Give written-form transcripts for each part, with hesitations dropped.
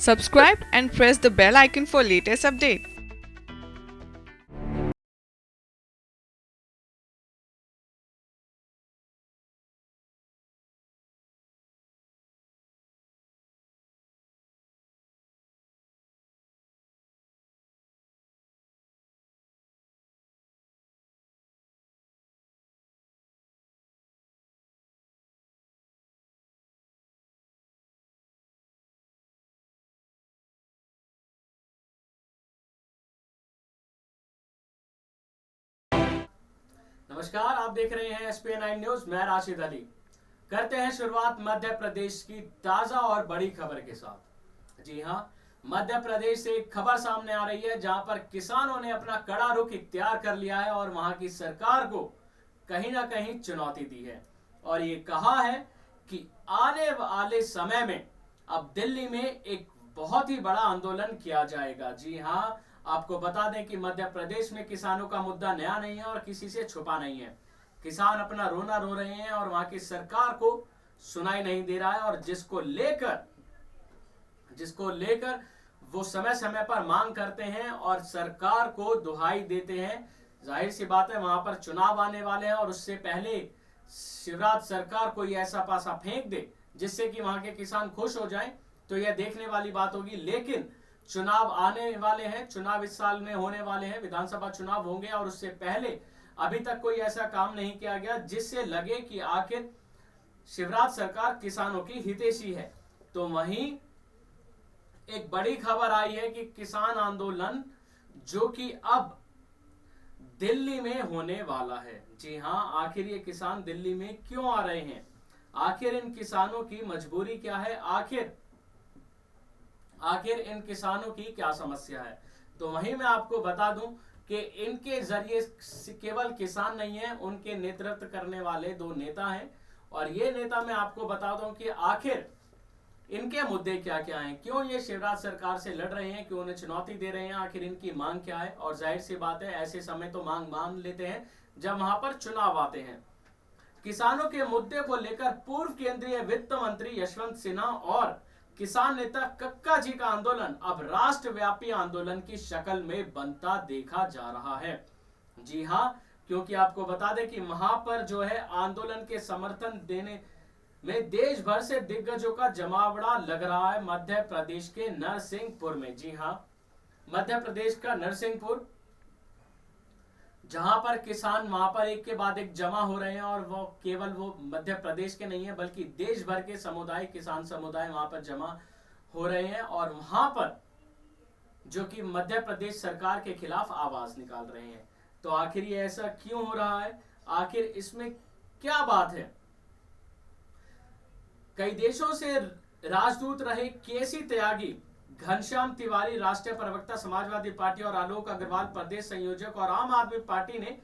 Subscribe and press the bell icon for latest update. नमस्कार, आप देख रहे हैं SP9 न्यूज। मैं राशिद अली। करते हैं शुरुआत मध्य प्रदेश की ताजा और बड़ी खबर के साथ। जी हां, मध्य प्रदेश से एक खबर सामने आ रही है जहां पर किसानों ने अपना कड़ा रुख इख्तियार कर लिया है और वहां की सरकार को कहीं ना कहीं चुनौती दी है और ये कहा है कि आने वाले समय में अब दिल्ली में एक बहुत ही बड़ा आंदोलन किया जाएगा। जी हां, आपको बता दें कि मध्य प्रदेश में किसानों का मुद्दा नया नहीं है और किसी से छुपा नहीं है। किसान अपना रोना रो रहे हैं और वहां की सरकार को सुनाई नहीं दे रहा है और जिसको लेकर वो समय समय पर मांग करते हैं और सरकार को दुहाई देते हैं। जाहिर सी बात है, वहां पर चुनाव आने वाले हैं और उससे पहले शिवराज सरकार को ये ऐसा पासा फेंक दे जिससे कि वहां के किसान खुश हो जाएं, तो यह देखने वाली बात होगी। लेकिन चुनाव आने वाले हैं, चुनाव इस साल में होने वाले हैं, विधानसभा चुनाव होंगे और उससे पहले अभी तक कोई ऐसा काम नहीं किया गया जिससे लगे कि आखिर शिवराज सरकार किसानों की हितैषी है। तो वहीं एक बड़ी खबर आई है कि किसान आंदोलन जो कि अब दिल्ली में होने वाला है। जी हां, आखिर ये किसान दिल्ली में क्यों आ रहे हैं, आखिर इन किसानों की मजबूरी क्या है, आखिर इन किसानों की क्या समस्या है। तो वहीं मैं आपको बता दूं कि इनके जरिए केवल किसान नहीं है, उनके नेतृत्व करने वाले दो नेता हैं और ये नेता मैं आपको बता दूं कि आखिर इनके मुद्दे क्या क्या हैं, क्यों ये शिवराज सरकार से लड़ रहे हैं, क्यों उन्हें चुनौती दे रहे हैं, आखिर इनकी मांग क्या है। और जाहिर सी बात है, ऐसे समय तो मांग मान लेते हैं जब वहां पर चुनाव आते हैं। किसानों के मुद्दे को लेकर पूर्व केंद्रीय वित्त मंत्री यशवंत सिन्हा और किसान नेता कक्का जी का आंदोलन अब राष्ट्रव्यापी आंदोलन की शक्ल में बनता देखा जा रहा है। जी हां, क्योंकि आपको बता दें कि वहां पर जो है आंदोलन के समर्थन देने में देश भर से दिग्गजों का जमावड़ा लग रहा है मध्य प्रदेश के नरसिंहपुर में। जी हां, मध्य प्रदेश का नरसिंहपुर, जहां पर किसान वहां पर एक के बाद एक जमा हो रहे हैं और वो केवल वो मध्य प्रदेश के नहीं है बल्कि देश भर के समुदाय, किसान समुदाय वहां पर जमा हो रहे हैं और वहां पर जो कि मध्य प्रदेश सरकार के खिलाफ आवाज निकाल रहे हैं। तो आखिर ये ऐसा क्यों हो रहा है, आखिर इसमें क्या बात है। कई देशों से राजदूत रहे केसी त्यागी, घनश्याम तिवारी राष्ट्रीय प्रवक्ता समाजवादी पार्टी और आलोक अग्रवाल प्रदेश संयोजक और आम आदमी पार्टी ने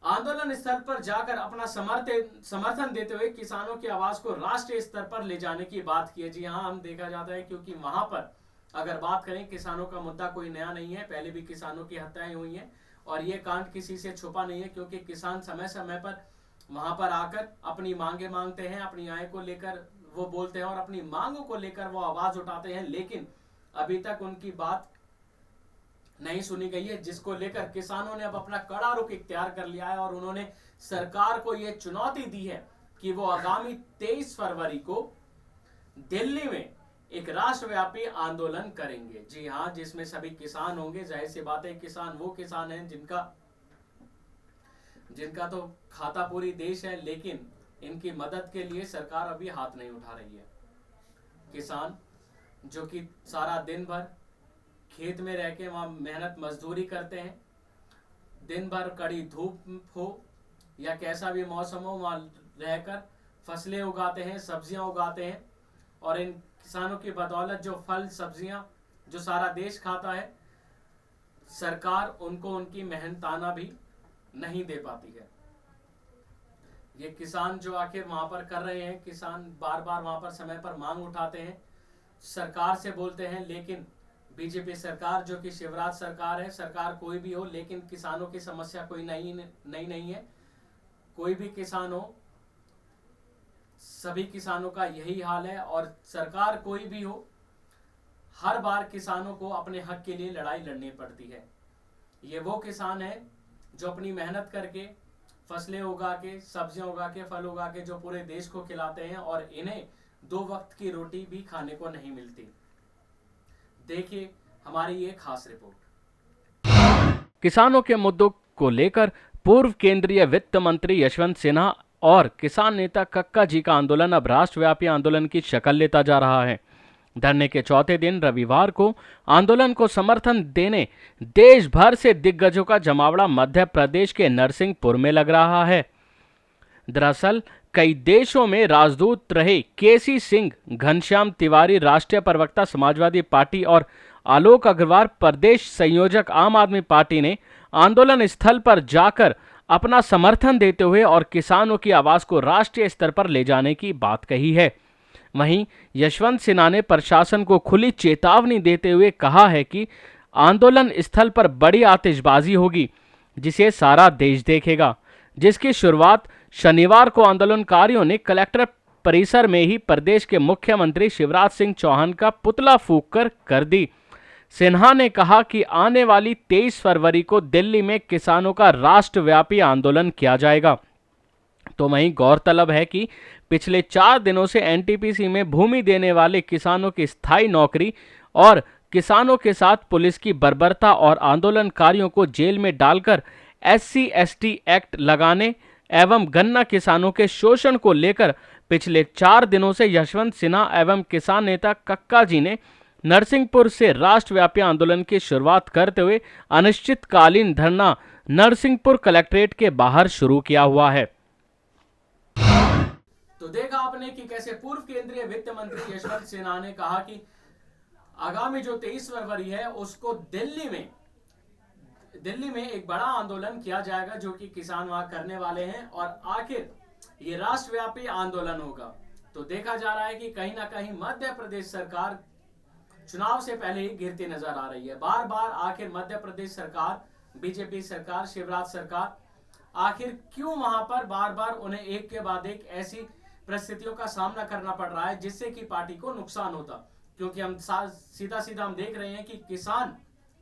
आंदोलन स्थल पर जाकर अपना समर्थन देते हुए किसानों की आवाज को राष्ट्रीय स्तर पर ले जाने की बात की है। जी हाँ, हम देखा जाता है क्योंकि वहां पर अगर बात करें, किसानों का मुद्दा कोई नया नहीं है, पहले भी किसानों की हत्याएं हुई हैं और ये कांड किसी से छुपा नहीं है क्योंकि किसान समय समय पर वहां पर आकर अपनी मांगे मांगते हैं, अपनी आय को लेकर वो बोलते हैं और अपनी मांगों को लेकर वो आवाज उठाते हैं, लेकिन अभी तक उनकी बात नहीं सुनी गई है, जिसको लेकर किसानों ने अब अपना कड़ा रुख इख्तियार कर लिया है और उन्होंने सरकार को यह चुनौती दी है कि वो आगामी 23 फरवरी को दिल्ली में एक राष्ट्रव्यापी आंदोलन करेंगे। जी हां, जिसमें सभी किसान होंगे। जाहिर सी बात है, किसान वो किसान हैं जिनका तो खाता पूरी देश है, लेकिन इनकी मदद के लिए सरकार अभी हाथ नहीं उठा रही है। किसान जो कि सारा दिन भर खेत में रह के वहां मेहनत मजदूरी करते हैं, दिन भर कड़ी धूप हो या कैसा भी मौसम हो, वहां रहकर फसलें उगाते हैं, सब्जियां उगाते हैं और इन किसानों की बदौलत जो फल सब्जियां जो सारा देश खाता है, सरकार उनको उनकी मेहनताना भी नहीं दे पाती है। ये किसान जो आखिर वहां पर कर रहे हैं, किसान बार बार वहां पर समय पर मांग उठाते हैं, सरकार से बोलते हैं, लेकिन बीजेपी सरकार जो कि शिवराज सरकार है, सरकार कोई भी हो, लेकिन किसानों की समस्या कोई नहीं है। कोई भी किसान हो, सभी किसानों का यही हाल है और सरकार कोई भी हो, हर बार किसानों को अपने हक के लिए लड़ाई लड़नी पड़ती है। ये वो किसान है जो अपनी मेहनत करके फसलें उगा के, सब्जियां उगा के, फल उगा के जो पूरे देश को खिलाते हैं और इन्हें 2 वक्त की रोटी भी खाने को नहीं मिलती। देखिए हमारी ये खास रिपोर्ट। किसानों के मुद्दों को लेकर पूर्व केंद्रीय वित्त मंत्री यशवंत सिन्हा और किसान नेता कक्का जी का आंदोलन अब राष्ट्रव्यापी आंदोलन की शक्ल लेता जा रहा है। धरने के चौथे दिन रविवार को आंदोलन को समर्थन देने देश भर से दिग्गजों का जमावड़ा मध्य प्रदेश के नरसिंहपुर में लग रहा है। दरअसल कई देशों में राजदूत रहे केसी सिंह, घनश्याम तिवारी राष्ट्रीय प्रवक्ता समाजवादी पार्टी और आलोक अग्रवाल प्रदेश संयोजक आम आदमी पार्टी ने आंदोलन स्थल पर जाकर अपना समर्थन देते हुए और किसानों की आवाज को राष्ट्रीय स्तर पर ले जाने की बात कही है। वहीं यशवंत सिन्हा ने प्रशासन को खुली चेतावनी देते हुए कहा है कि आंदोलन स्थल पर बड़ी आतिशबाजी होगी जिसे सारा देश देखेगा, जिसकी शुरुआत शनिवार को आंदोलनकारियों ने कलेक्टर परिसर में ही प्रदेश के मुख्यमंत्री शिवराज सिंह चौहान का पुतला फूंक कर दी। सिन्हा ने कहा कि आने वाली 23 फरवरी को दिल्ली में किसानों का राष्ट्रव्यापी आंदोलन किया जाएगा। तो वहीं गौरतलब है कि पिछले 4 दिनों से एनटीपीसी में भूमि देने वाले किसानों की स्थायी नौकरी और किसानों के साथ पुलिस की बर्बरता और आंदोलनकारियों को जेल में डालकर SC/ST एक्ट लगाने एवं गन्ना किसानों के शोषण को लेकर पिछले 4 दिनों से यशवंत सिन्हा एवं किसान नेता कक्का जी ने नरसिंहपुर से राष्ट्रव्यापी आंदोलन की शुरुआत करते हुए अनिश्चितकालीन धरना नरसिंहपुर कलेक्ट्रेट के बाहर शुरू किया हुआ है। तो देखा आपने कि कैसे पूर्व केंद्रीय वित्त मंत्री यशवंत सिन्हा ने कहा कि आगामी जो 23 फरवरी है उसको दिल्ली में एक बड़ा आंदोलन किया जाएगा जो कि किसान वहां करने वाले हैं और आखिर ये राष्ट्रव्यापी आंदोलन होगा। तो देखा जा रहा है कि कहीं ना कहीं मध्य प्रदेश सरकार चुनाव से पहले ही गिरती नजर आ रही है। बार बार आखिर मध्य प्रदेश सरकार, बीजेपी सरकार, शिवराज सरकार आखिर क्यों वहां पर बार बार उन्हें एक के बाद एक ऐसी परिस्थितियों का सामना करना पड़ रहा है जिससे कि पार्टी को नुकसान होता। क्योंकि हम सीधा हम देख रहे हैं कि किसान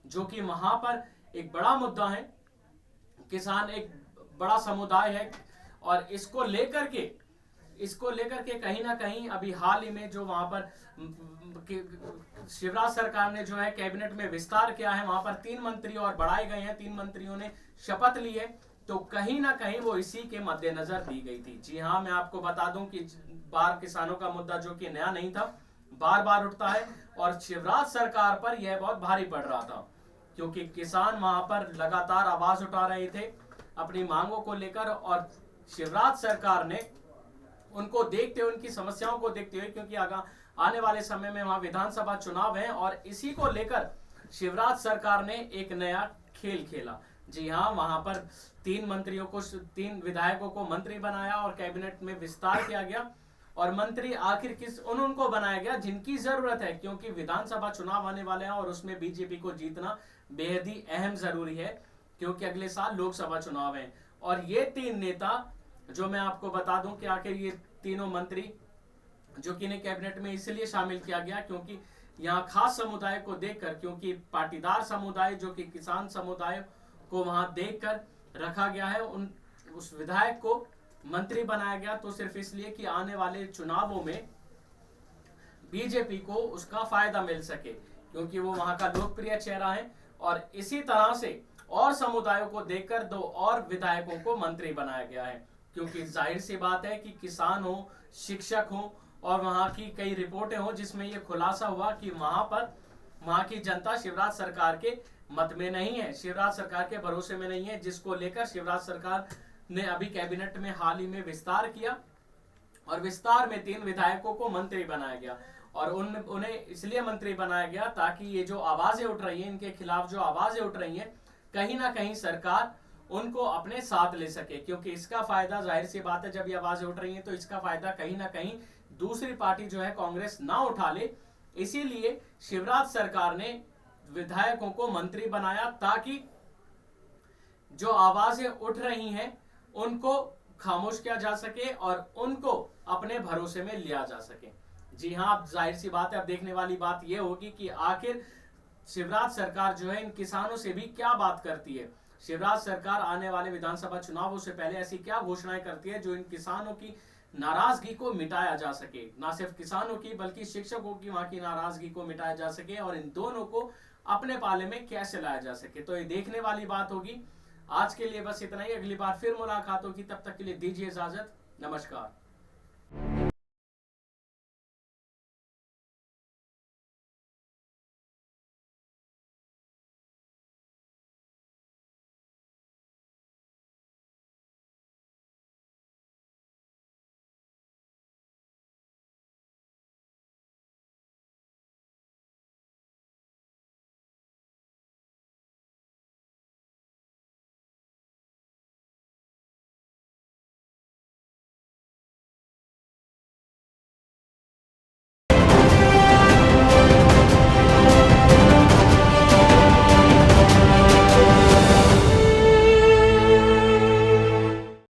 जो कि वहां पर एक बड़ा मुद्दा है, किसान एक बड़ा समुदाय है और इसको लेकर के कहीं ना कहीं अभी हाल ही में जो वहां पर शिवराज सरकार ने जो है कैबिनेट में विस्तार किया है, वहां पर 3 मंत्री और बढ़ाए गए हैं, 3 मंत्रियों ने शपथ ली है, तो कहीं ना कहीं वो इसी के मद्देनजर दी गई थी। जी हाँ, मैं आपको बता दूं कि बार किसानों का मुद्दा जो कि नया नहीं था, बार बार उठता है और शिवराज सरकार पर यह बहुत भारी पड़ रहा था क्योंकि किसान वहां पर लगातार आवाज उठा रहे थे अपनी मांगों को लेकर और शिवराज सरकार ने उनको देखते हुए, उनकी समस्याओं को देखते हुए, क्योंकि आने वाले समय में वहां विधानसभा चुनाव है और इसी को लेकर शिवराज सरकार ने एक नया खेल खेला। जी हाँ, वहां पर 3 विधायकों को मंत्री बनाया और कैबिनेट में विस्तार किया गया और मंत्री आखिर उनको बनाया गया जिनकी जरूरत है, क्योंकि विधानसभा चुनाव आने वाले हैं और उसमें बीजेपी को जीतना बेहद ही अहम जरूरी है क्योंकि अगले साल लोकसभा चुनाव है। और ये 3 नेता जो मैं आपको बता दूं कि आखिर ये तीनों मंत्री जो कि इन्हें कैबिनेट में इसलिए शामिल किया गया क्योंकि यहाँ खास समुदाय को देखकर, क्योंकि पाटीदार समुदाय जो कि किसान समुदाय को वहां देखकर रखा गया है, उस विधायक को मंत्री बनाया गया तो सिर्फ इसलिए कि आने वाले चुनावों में बीजेपी को उसका फायदा मिल सके क्योंकि वो वहां का लोकप्रिय चेहरा है। और इसी तरह से और समुदायों को देखकर 2 और विधायकों को मंत्री बनाया गया है क्योंकि जाहिर सी बात है कि किसान हो, शिक्षक हो और वहां की कई रिपोर्टें हो जिसमें यह खुलासा हुआ कि वहां की जनता शिवराज सरकार के मत में नहीं है, शिवराज सरकार के भरोसे में नहीं है, जिसको लेकर शिवराज सरकार ने अभी कैबिनेट में हाल ही में विस्तार किया और विस्तार में 3 विधायकों को मंत्री बनाया गया और उन्हें इसलिए मंत्री बनाया गया ताकि ये जो आवाजें उठ रही हैं, इनके खिलाफ जो आवाजें उठ रही हैं, कहीं ना कहीं सरकार उनको अपने साथ ले सके क्योंकि इसका फायदा, जाहिर सी बात है, जब ये आवाजें उठ रही हैं तो इसका फायदा कहीं ना कहीं दूसरी पार्टी जो है कांग्रेस ना उठा ले। इसीलिए शिवराज सरकार ने विधायकों को मंत्री बनाया ताकि जो आवाजें उठ रही हैं उनको खामोश किया जा सके और उनको अपने भरोसे में लिया जा सके। जी हाँ, अब जाहिर सी बात है, अब देखने वाली बात यह होगी कि आखिर शिवराज सरकार जो है इन किसानों से भी क्या बात करती है। शिवराज सरकार आने वाले विधानसभा चुनावों से पहले ऐसी क्या घोषणाएं करती है जो इन किसानों की नाराजगी को मिटाया जा सके, ना सिर्फ किसानों की बल्कि शिक्षकों की वहां की नाराजगी को मिटाया जा सके और इन दोनों को अपने पाले में कैसे लाया जा सके। तो ये देखने वाली बात होगी। आज के लिए बस इतना ही, अगली बार फिर मुलाकात होगी, तब तक के लिए दीजिए इजाजत, नमस्कार।